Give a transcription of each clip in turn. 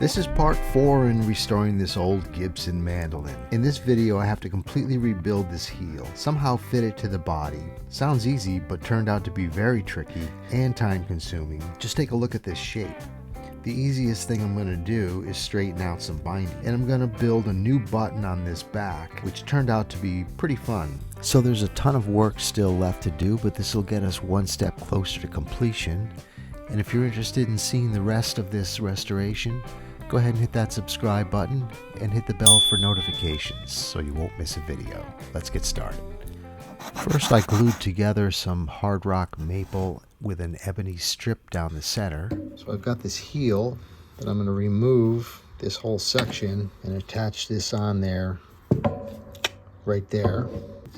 This is part 4 in restoring this old Gibson mandolin. In this video I have to completely rebuild this heel, somehow fit it to the body. Sounds easy, but turned out to be very tricky and time consuming. Just take a look at this shape. The easiest thing I'm going to do is straighten out some binding, and I'm going to build a new button on this back, which turned out to be pretty fun. So there's a ton of work still left to do, but this will get us one step closer to completion. And if you're interested in seeing the rest of this restoration, go ahead and hit that subscribe button and hit the bell for notifications so you won't miss a video. Let's get started. First, I glued together some hard rock maple with an ebony strip down the center. So I've got this heel that I'm going to remove this whole section and attach this on there, right there.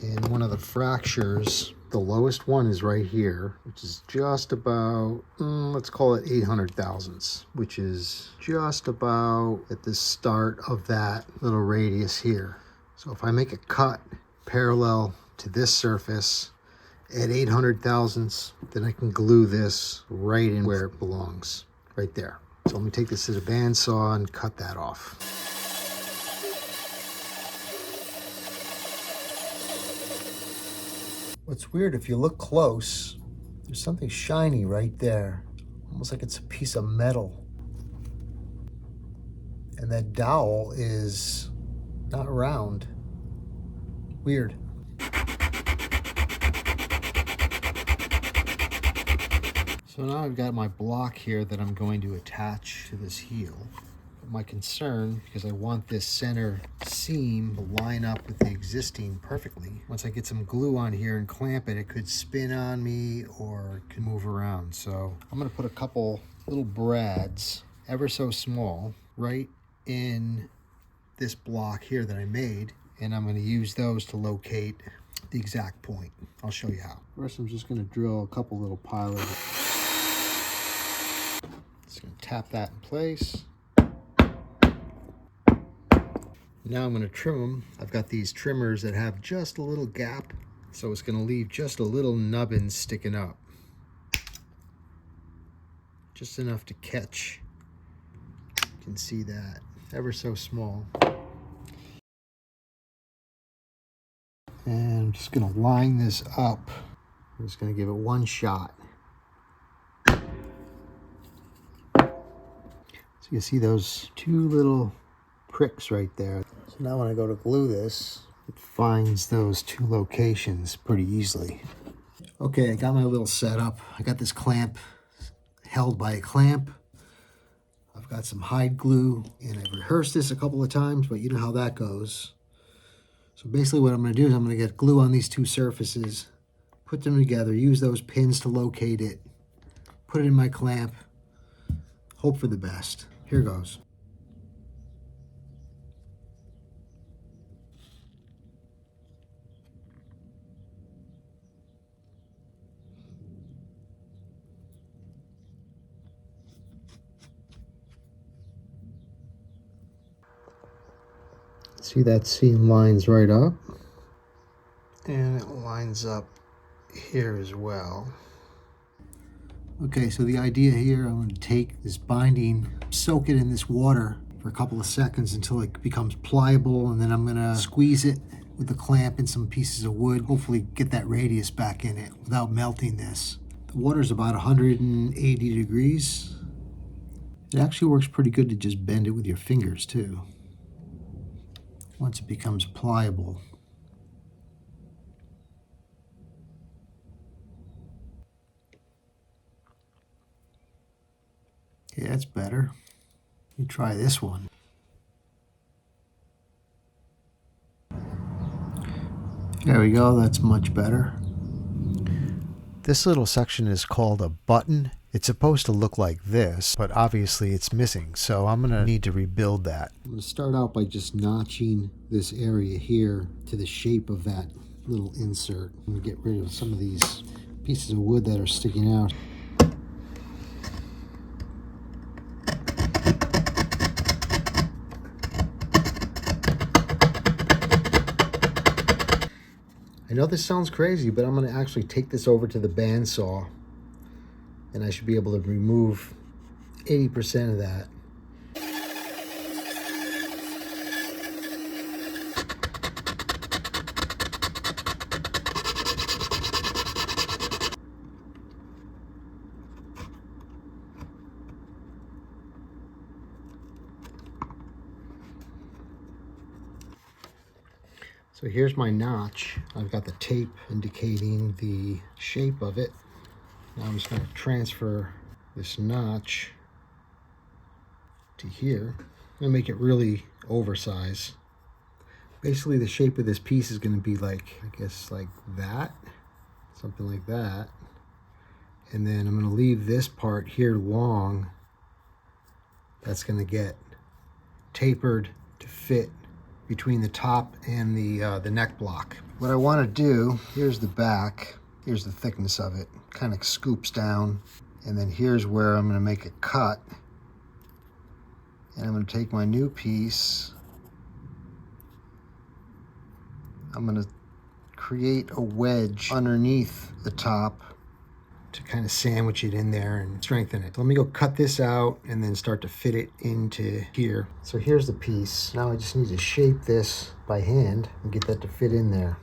And one of the fractures, the lowest one is right here, which is just about, let's call it 800 thousandths, which is just about at the start of that little radius here. So if I make a cut parallel to this surface at 800 thousandths, then I can glue this right in where it belongs, right there. So let me take this to the bandsaw and cut that off. What's weird, if you look close, there's something shiny right there, almost like it's a piece of metal. And that dowel is not round. Weird. So now I've got my block here that I'm going to attach to this heel. My concern, because I want this center seam to line up with the existing perfectly. Once I get some glue on here and clamp it, it could spin on me or it could move around. So I'm going to put a couple little brads, ever so small, right in this block here that I made. And I'm going to use those to locate the exact point. I'll show you how. First, I'm just going to drill a couple little pilot. Just going to tap that in place. Now I'm going to trim them. I've got these trimmers that have just a little gap, so it's going to leave just a little nubbin sticking up. Just enough to catch. You can see that. Ever so small. And I'm just going to line this up. I'm just going to give it one shot. So you see those two little pricks right there. So now when I go to glue this, it finds those two locations pretty easily. Okay, I got my little setup. I got this clamp held by a clamp. I've got some hide glue, and I've rehearsed this a couple of times, but you know how that goes. So basically what I'm going to do is I'm going to get glue on these two surfaces, put them together, use those pins to locate it, put it in my clamp, hope for the best. Here goes. See, that seam lines right up, and it lines up here as well. Okay, so the idea here, I'm going to take this binding, soak it in this water for a couple of seconds until it becomes pliable, and then I'm going to squeeze it with the clamp and some pieces of wood, hopefully get that radius back in it without melting this. The water's about 180 degrees. It actually works pretty good to just bend it with your fingers too, once it becomes pliable. Okay, that's better. Let me try this one. There we go, that's much better. This little section is called a button. It's supposed to look like this, but obviously it's missing, so I'm going to need to rebuild that. I'm going to start out by just notching this area here to the shape of that little insert. I'm going to get rid of some of these pieces of wood that are sticking out. I know this sounds crazy, but I'm going to actually take this over to the bandsaw, and I should be able to remove 80% of that. So here's my notch. I've got the tape indicating the shape of it. Now I'm just going to transfer this notch to here. I'm going to make it really oversized. Basically the shape of this piece is going to be like, I guess like that, something like that. And then I'm going to leave this part here long. That's going to get tapered to fit between the top and the neck block. What I want to do, here's the back, here's the thickness of it, kind of scoops down, and then here's where I'm going to make a cut. And I'm going to take my new piece, I'm going to create a wedge underneath the top to kind of sandwich it in there and strengthen it. So let me go cut this out and then start to fit it into here. So here's the piece. Now I just need to shape this by hand and get that to fit in there.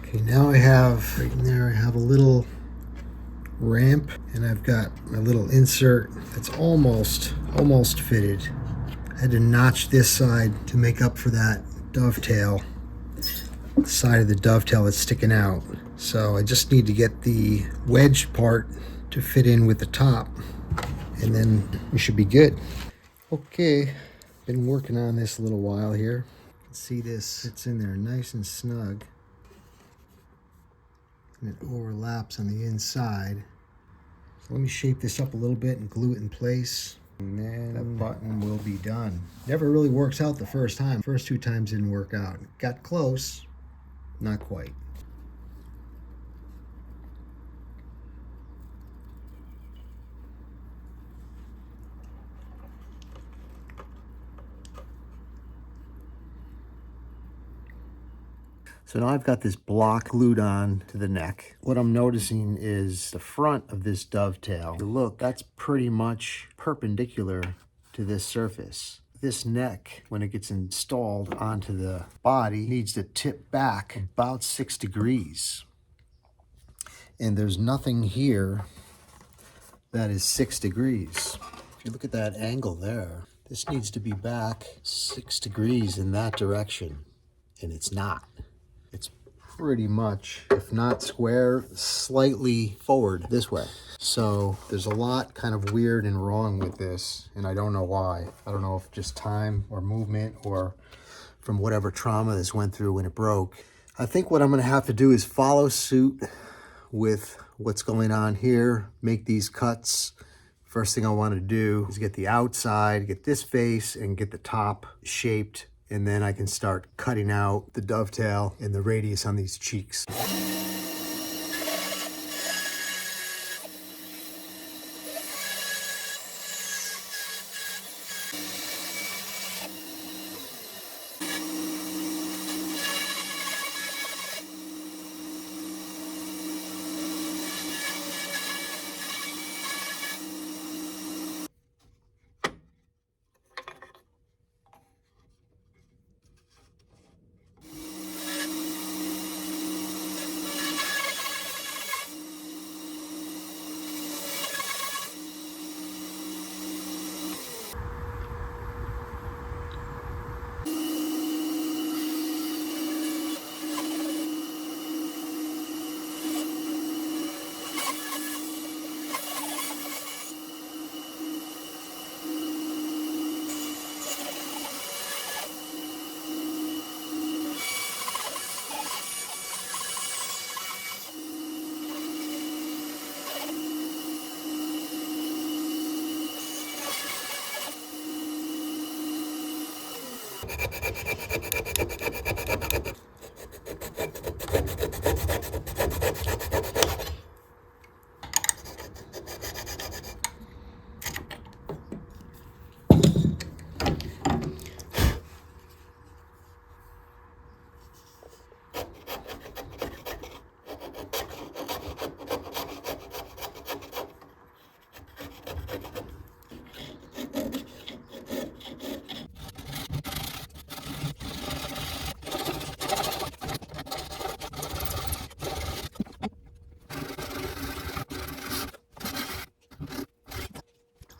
Okay, now I have, right in there, I have a little ramp, and I've got my little insert that's almost fitted. I had to notch this side to make up for that dovetail, the side of the dovetail that's sticking out. So I just need to get the wedge part to fit in with the top, and then we should be good. Okay, been working on this a little while here. You can see this, it's in there nice and snug, and it overlaps on the inside. So let me shape this up a little bit and glue it in place, and then that button will be done. Never really works out the first time. First 2 times didn't work out. Got close, not quite. So now I've got this block glued on to the neck. What I'm noticing is the front of this dovetail. Look, that's pretty much perpendicular to this surface. This neck, when it gets installed onto the body, needs to tip back about 6 degrees. And there's nothing here that is 6 degrees. If you look at that angle there, this needs to be back 6 degrees in that direction, and it's not. It's pretty much, if not square, slightly forward this way. So there's a lot kind of weird and wrong with this, and I don't know why. I don't know if just time or movement or from whatever trauma this went through when it broke. I think what I'm going to have to do is follow suit with what's going on here, make these cuts. First thing I want to do is get the outside, get this face, and get the top shaped, and then I can start cutting out the dovetail and the radius on these cheeks.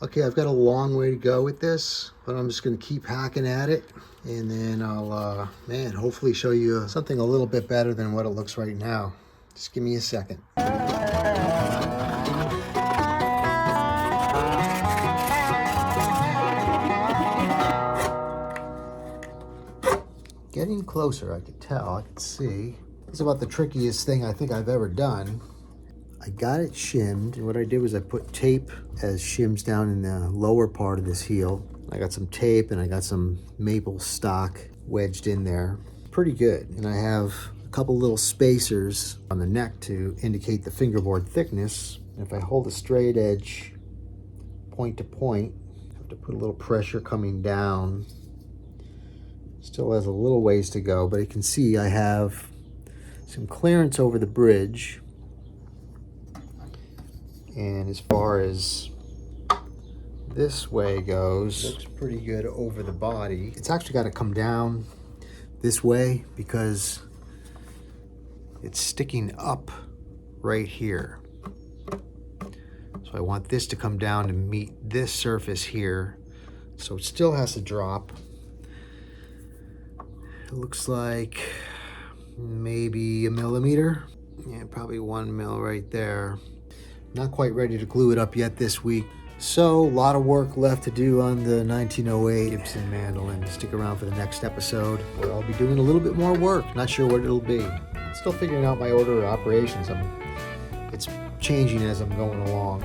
Okay, I've got a long way to go with this, but I'm just going to keep hacking at it, and then I'll, hopefully show you something a little bit better than what it looks right now. Just give me a second. Getting closer, I could tell, I could see. It's about the trickiest thing I think I've ever done. I got it shimmed, and what I did was I put tape as shims down in the lower part of this heel. I got some tape and I got some maple stock wedged in there. Pretty good. And I have a couple little spacers on the neck to indicate the fingerboard thickness. And if I hold a straight edge point to point, I have to put a little pressure coming down. Still has a little ways to go, but you can see I have some clearance over the bridge. And as far as this way goes, looks pretty good over the body. It's actually got to come down this way because it's sticking up right here. So I want this to come down to meet this surface here. So it still has to drop. It looks like maybe a millimeter. Yeah, probably 1 mil right there. Not quite ready to glue it up yet this week. So, a lot of work left to do on the 1908 Gibson mandolin. Stick around for the next episode where I'll be doing a little bit more work. Not sure what it'll be. Still figuring out my order of operations. It's changing as I'm going along.